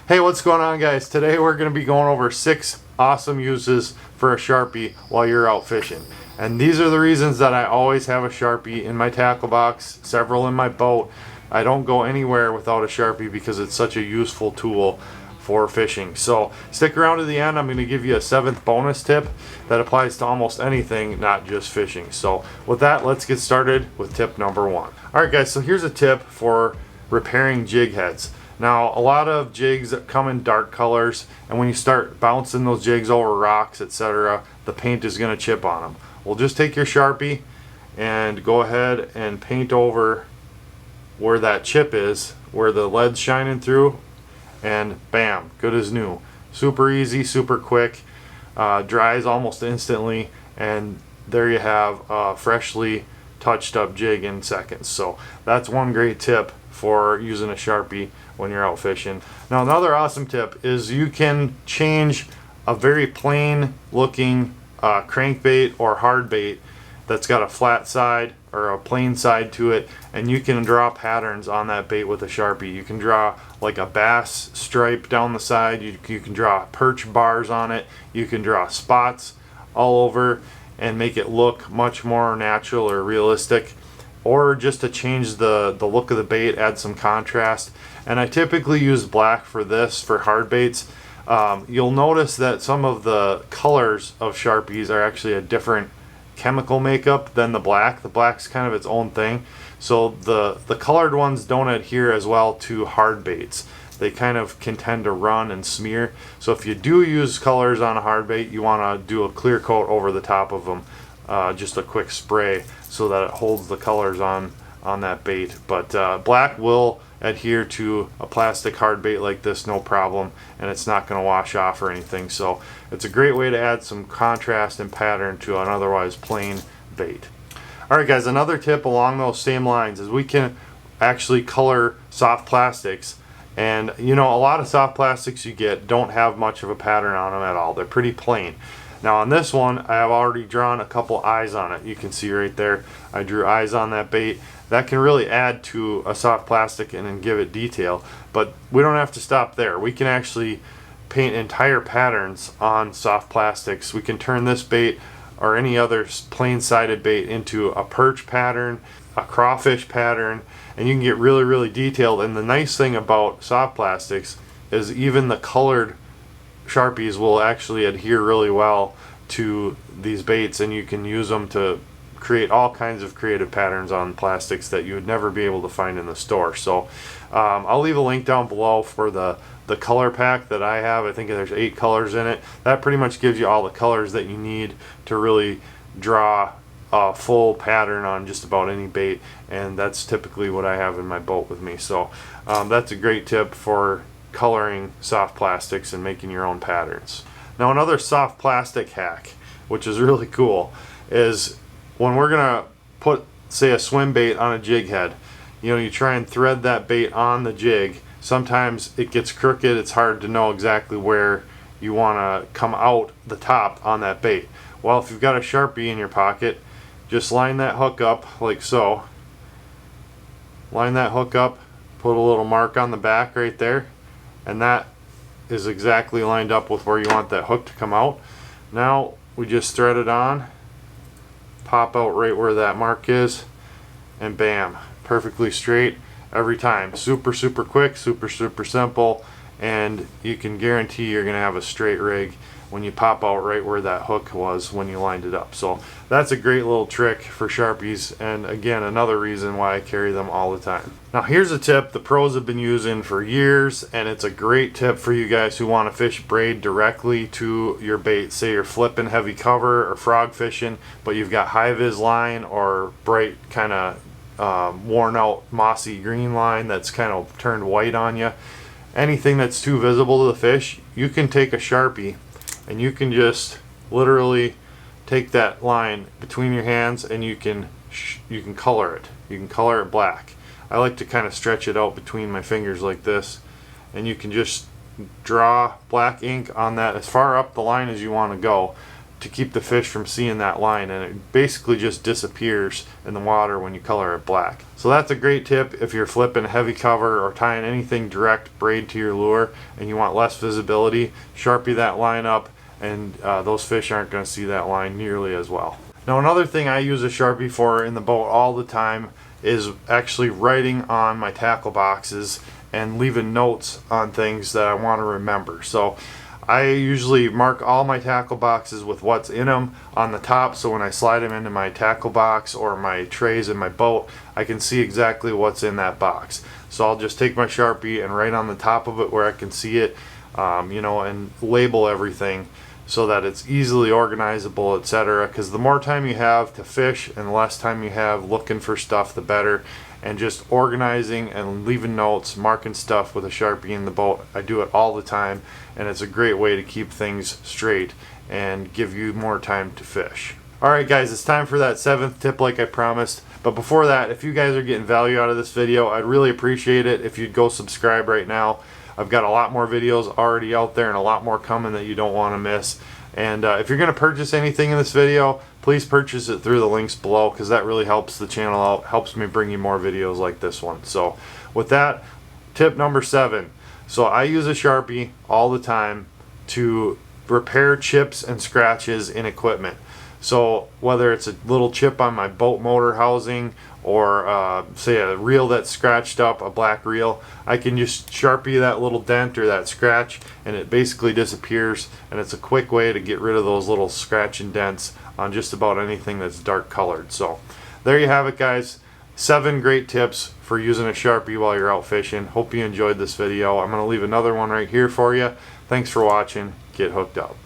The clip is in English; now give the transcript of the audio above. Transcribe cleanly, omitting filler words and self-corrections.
Hey, what's going on, guys? Today we're going to be going over 6 awesome uses for a Sharpie while you're out fishing. And these are the reasons that I always have a Sharpie in my tackle box, several in my boat. I don't go anywhere without a Sharpie because it's such a useful tool for fishing. So stick around to the end. I'm going to give you a 7th bonus tip that applies to almost anything, not just fishing. So with that, let's get started with tip number 1. Alright guys, so here's a tip for repairing jig heads. Now, a lot of jigs come in dark colors, and when you start bouncing those jigs over rocks, etc., the paint is going to chip on them. Well, just take your Sharpie and go ahead and paint over where that chip is, where the lead's shining through, and bam, good as new. Super easy, super quick, dries almost instantly, and there you have a freshly touched up jig in seconds. So that's one great tip for using a Sharpie when you're out fishing. Now, another awesome tip is you can change a very plain looking crankbait or hard bait that's got a flat side or a plain side to it, and you can draw patterns on that bait with a Sharpie. You can draw like a bass stripe down the side, you can draw perch bars on it, you can draw spots all over and make it look much more natural or realistic, or just to change the look of the bait, add some contrast. And I typically use black for this, for hard baits. You'll notice that some of the colors of Sharpies are actually a different chemical makeup than the black. The black's kind of its own thing. So the colored ones don't adhere as well to hard baits. They kind of can tend to run and smear. So if you do use colors on a hard bait, you want to do a clear coat over the top of them, just a quick spray, so that it holds the colors on that bait. But black will adhere to a plastic hard bait like this no problem, and it's not going to wash off or anything. So it's a great way to add some contrast and pattern to an otherwise plain bait. Alright guys, another tip along those same lines is we can actually color soft plastics. And you know, a lot of soft plastics you get don't have much of a pattern on them at all. They're pretty plain. Now on this one, I have already drawn a couple eyes on it. You can see right there, I drew eyes on that bait. That can really add to a soft plastic and give it detail. But we don't have to stop there. We can actually paint entire patterns on soft plastics. We can turn this bait or any other plain-sided bait into a perch pattern, a crawfish pattern, and you can get really, really detailed. And the nice thing about soft plastics is even the colored Sharpies will actually adhere really well to these baits, and you can use them to create all kinds of creative patterns on plastics that you would never be able to find in the store. So I'll leave a link down below for the color pack that I have. I think there's 8 colors in it. That pretty much gives you all the colors that you need to really draw a full pattern on just about any bait, and that's typically what I have in my boat with me. So that's a great tip for coloring soft plastics and making your own patterns. Now, another soft plastic hack, which is really cool, is when we're gonna put, say, a swim bait on a jig head. You know, you try and thread that bait on the jig. Sometimes it gets crooked. It's hard to know exactly where you want to come out the top on that bait. Well, if you've got a Sharpie in your pocket, just line that hook up like so. Line that hook up, put a little mark on the back right there, and that is exactly lined up with where you want that hook to come out. Now we just thread it on, pop out right where that mark is, and bam, perfectly straight every time. Super, super quick, super, super simple, and you can guarantee you're going to have a straight rig when you pop out right where that hook was when you lined it up. So that's a great little trick for Sharpies, and again, another reason why I carry them all the time. Now here's a tip the pros have been using for years, and it's a great tip for you guys who want to fish braid directly to your bait. Say you're flipping heavy cover or frog fishing, but you've got high vis line or bright kind of worn out mossy green line that's kind of turned white on you. Anything that's too visible to the fish, you can take a Sharpie and you can just literally take that line between your hands and you can color it. You can color it black. I like to kind of stretch it out between my fingers like this, and you can just draw black ink on that as far up the line as you want to go to keep the fish from seeing that line, and it basically just disappears in the water when you color it black. So that's a great tip if you're flipping heavy cover or tying anything direct braid to your lure and you want less visibility. Sharpie that line up, and those fish aren't going to see that line nearly as well. Now another thing I use a Sharpie for in the boat all the time is actually writing on my tackle boxes and leaving notes on things that I want to remember. So I usually mark all my tackle boxes with what's in them on the top, so when I slide them into my tackle box or my trays in my boat, I can see exactly what's in that box. So I'll just take my Sharpie and write on the top of it where I can see it, you know, and label everything so that it's easily organizable, etc. Because the more time you have to fish and the less time you have looking for stuff, the better. And just organizing and leaving notes, marking stuff with a Sharpie in the boat, I do it all the time, and it's a great way to keep things straight and give you more time to fish. Alright guys, it's time for that 7th tip like I promised. But before that, if you guys are getting value out of this video, I'd really appreciate it if you'd go subscribe right now. I've got a lot more videos already out there and a lot more coming that you don't want to miss. And if you're going to purchase anything in this video, please purchase it through the links below, because that really helps the channel out, helps me bring you more videos like this one. So with that, tip number 7. So I use a Sharpie all the time to repair chips and scratches in equipment. So whether it's a little chip on my boat motor housing or say a reel that's scratched up, a black reel, I can just Sharpie that little dent or that scratch and it basically disappears, and it's a quick way to get rid of those little scratch and dents on just about anything that's dark colored. So there you have it guys, 7 great tips for using a Sharpie while you're out fishing. Hope you enjoyed this video. I'm going to leave another one right here for you. Thanks for watching. Get hooked up.